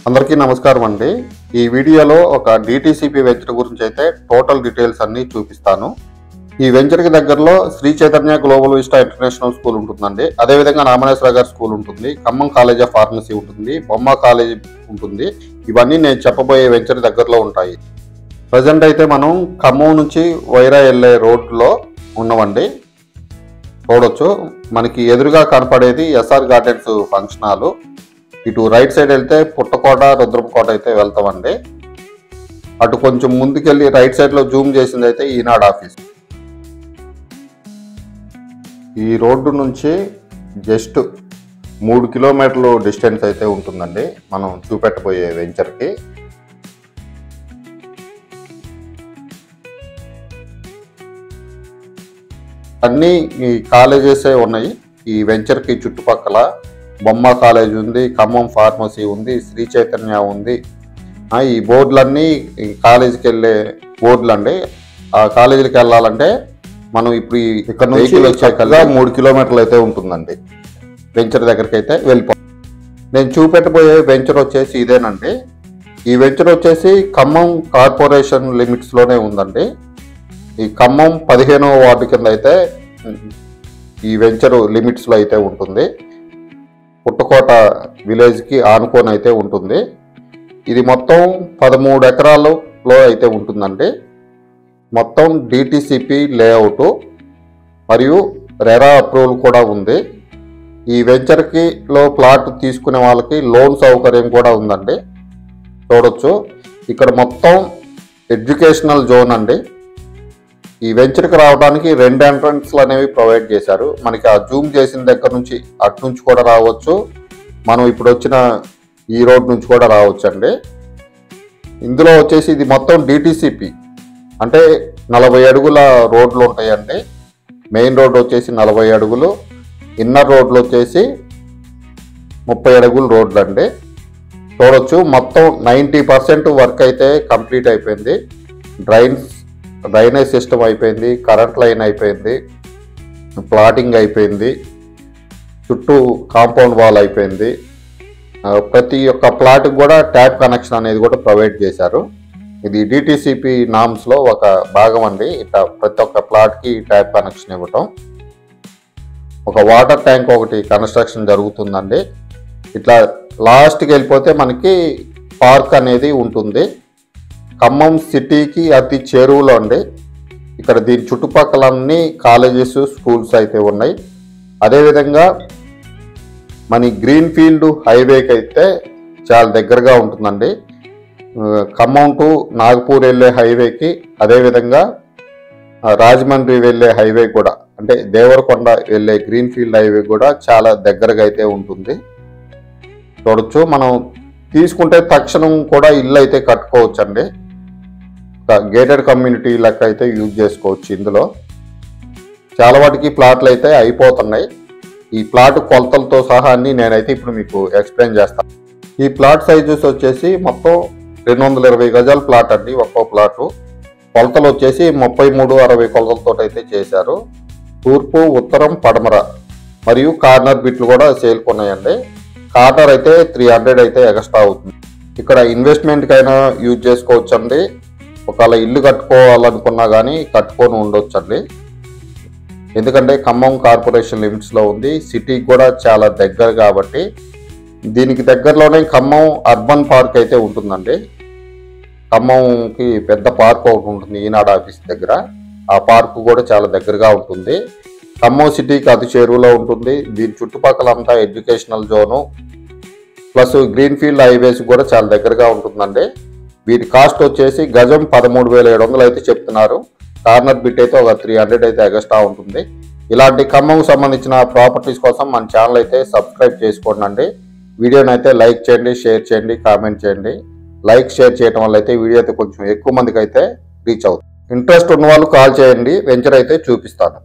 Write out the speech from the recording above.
అందరికీ నమస్కారం అండి। ఈ వీడియోలో ఒక డిటిసిపి వెంచర్ గురించి అయితే టోటల్ డీటెయిల్స్ అన్ని చూపిస్తాను। ఈ వెంచర్ కి దగ్గరలో Shri Chaitanya global vista international school ఉంటుందండి। అదే విధంగా రామనేశ్వర గారి స్కూల్ ఉంటుంది, ఖమ్మం కాలేజ్ ఆఫ్ ఫార్మసీ ఉంటుంది, బొమ్మ కాలేజ్ ఉంటుంది। ఇవన్నీ నేను చెప్పబోయే వెంచర్ దగ్గరలో ఉంటాయి। ప్రజెంట్ అయితే మనం ఖమ్మం నుంచి వైరా వెళ్ళే రోడ్లో ఉన్నామండి। చూడొచ్చు మనకి ఎదురుగా కనపడేది ఎస్ఆర్ గార్డెన్స్ ఫంక్షన్ హాల్। ఇటు రైట్ సైడ్ వెళ్తే పుట్టకోట రుద్రంకోట అయితే వెళ్తామండి। అటు కొంచెం ముందుకెళ్ళి రైట్ సైడ్ లో జూమ్ చేసింది అయితే ఈనాడు ఆఫీస్। ఈ రోడ్డు నుంచి జస్ట్ 3 కిలోమీటర్లు డిస్టెన్స్ అయితే ఉంటుందండి మనం చూపెట్టబోయే వెంచర్కి। అన్ని ఈ కాలేజెసే ఉన్నాయి ఈ వెంచర్కి చుట్టుపక్కల। బొమ్మ కాలేజ్ ఉంది, ఖమ్మం ఫార్మసీ ఉంది, శ్రీ చైతన్య ఉంది। ఈ బోర్డులన్నీ కాలేజీకి వెళ్ళే బోర్డులు అండి। ఆ కాలేజీకి వెళ్ళాలంటే మనం ఇప్పుడు ఇక్కడ నుంచి వచ్చాకల్లా 3 కిలోమీటర్లు అయితే ఉంటుందండి వెంచర్ దగ్గరికి అయితే వెళ్ళిపోతాం। నేను చూపెట్టబోయే వెంచర్ వచ్చేసి ఇదేనండి। ఈ వెంచర్ వచ్చేసి ఖమ్మం కార్పొరేషన్ లిమిట్స్లోనే ఉందండి। ఈ ఖమ్మం 15వ వార్డు కింద అయితే ఈ వెంచర్ లిమిట్స్లో అయితే ఉంటుంది। పుట్టకోట విలేజ్కి ఆనుకొని అయితే ఉంటుంది। ఇది మొత్తం 13 ఎకరాలలో అయితే ఉంటుందండి। మొత్తం డిటిసిపి లేఅవుట్ మరియు రెరా అప్రూవల్ కూడా ఉంది। ఈ వెంచర్కి ప్లాట్ తీసుకునే వాళ్ళకి లోన్ సౌకర్యం కూడా ఉందండి। చూడొచ్చు ఇక్కడ మొత్తం ఎడ్యుకేషనల్ జోన్ అండి। ఈ వెంచర్కి రావడానికి 2 ఎంట్రన్స్లు అనేవి ప్రొవైడ్ చేశారు। మనకి ఆ జూమ్ చేసిన దగ్గర నుంచి అటు నుంచి కూడా రావచ్చు, మనం ఇప్పుడు వచ్చిన ఈ రోడ్ నుంచి కూడా రావచ్చు అండి। ఇందులో వచ్చేసి ఇది మొత్తం డిటిసిపి అంటే 40 అడుగుల రోడ్లు ఉంటాయండి। మెయిన్ రోడ్ వచ్చేసి 40 అడుగులు, ఇన్నర్ రోడ్లు వచ్చేసి 30 అడుగుల రోడ్లు అండి। చూడొచ్చు మొత్తం 90% వర్క్ అయితే కంప్లీట్ అయిపోయింది। డ్రైనేజ్ సిస్టమ్ అయిపోయింది, కరెంట్ లైన్ అయిపోయింది, ప్లాటింగ్ అయిపోయింది, చుట్టూ కాంపౌండ్ వాల్ అయిపోయింది। ప్రతి ఒక్క ప్లాట్కి కూడా ట్యాప్ కనెక్షన్ అనేది కూడా ప్రొవైడ్ చేశారు। ఇది డిటిసిపి నామ్స్లో ఒక భాగం అండి। ఇట్లా ప్రతి ఒక్క ప్లాట్కి ట్యాప్ కనెక్షన్ ఇవ్వటం। ఒక వాటర్ ట్యాంక్ ఒకటి కన్స్ట్రక్షన్ జరుగుతుందండి। ఇట్లా లాస్ట్కి వెళ్ళిపోతే మనకి పార్క్ అనేది ఉంటుంది। ఖమ్మం సిటీకి అతి చేరువలో అండి। ఇక్కడ దీని చుట్టుపక్కలన్నీ కాలేజెస్ స్కూల్స్ అయితే ఉన్నాయి। అదేవిధంగా మన గ్రీన్ ఫీల్డ్ హైవేకి అయితే చాలా దగ్గరగా ఉంటుందండి। ఖమ్మం టు నాగపూర్ వెళ్ళే హైవేకి, అదేవిధంగా రాజమండ్రి వెళ్ళే హైవే కూడా అంటే దేవరకొండ వెళ్ళే గ్రీన్ ఫీల్డ్ హైవే కూడా చాలా దగ్గరగా అయితే ఉంటుంది। చూడొచ్చు మనం తీసుకుంటే తక్షణం కూడా ఇల్లు అయితే కట్టుకోవచ్చు అండి। గేటెడ్ కమ్యూనిటీ లెక్క అయితే యూజ్ చేసుకోవచ్చు। ఇందులో చాలా వాటికి ప్లాట్లు అయితే అయిపోతున్నాయి। ఈ ప్లాట్ కొలతలతో సహా అన్ని నేనైతే ఇప్పుడు మీకు ఎక్స్ప్లెయిన్ చేస్తాను। ఈ ప్లాట్ సైజెస్ వచ్చేసి మొత్తం 220 గజాల ప్లాట్ అండి ఒక్కో ప్లాటు। కొలతలు వచ్చేసి 33-60 కొలతలతో అయితే చేశారు। తూర్పు, ఉత్తరం, పడమర మరియు కార్నర్ బిట్లు కూడా సేల్కొన్నాయండి। కార్నర్ అయితే 300 అయితే ఎక్స్ట్రా అవుతుంది। ఇక్కడ ఇన్వెస్ట్మెంట్కి అయినా యూజ్ చేసుకోవచ్చు అండి। ఒకవేళ ఇల్లు కట్టుకోవాలనుకున్నా కానీ కట్టుకొని ఉండొచ్చండి। ఎందుకంటే ఖమ్మం కార్పొరేషన్ లిమిట్స్లో ఉంది, సిటీకి కూడా చాలా దగ్గర కాబట్టి దీనికి దగ్గరలోనే ఖమ్మం అర్బన్ పార్క్ అయితే ఉంటుందండి। ఖమ్మంకి పెద్ద పార్క్ ఒకటి ఉంటుంది ఈనాడు ఆఫీస్ దగ్గర, ఆ పార్క్ కూడా చాలా దగ్గరగా ఉంటుంది। ఖమ్మం సిటీకి అతి చేరువలో ఉంటుంది। దీని చుట్టుపక్కలంతా educational zone plus green field highways కూడా చాలా దగ్గరగా ఉంటుందండి। వీటి కాస్ట్ వచ్చేసి గజం 13,700 అయితే చెప్తున్నారు। కార్నర్ బిట్ అయితే ఒక 300 అయితే ఎక్స్ట్రా ఉంటుంది। ఇలాంటి ఖమ్మం సంబంధించిన ప్రాపర్టీస్ కోసం మన ఛానల్ అయితే సబ్స్క్రైబ్ చేసుకోండి। వీడియోని అయితే లైక్ చేయండి, షేర్ చేయండి, కామెంట్ చేయండి। లైక్ షేర్ చేయడం వల్ల అయితే వీడియో అయితే కొంచెం ఎక్కువ మందికి అయితే రీచ్ అవుతుంది। ఇంట్రెస్ట్ ఉన్న వాళ్ళు కాల్ చేయండి, వెంచర్ అయితే చూపిస్తాను।